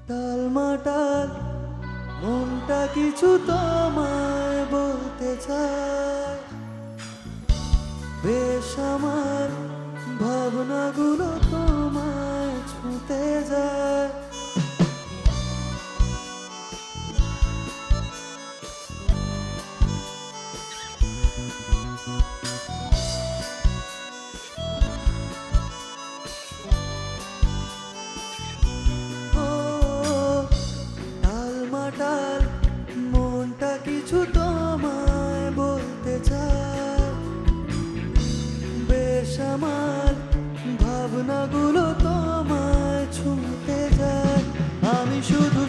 টালমাটাল মনটা কিছু তোমায় বলতে চায়। বেশ আমার ভাবনাগুলো তোমায় ছুঁতে যায়। ও টালমাটাল মনটা কিছু তোমায় বলতে চায়। বেশ আমার ভাবনাগুলো তোমায় ছুঁতে যায়। আমি শুধু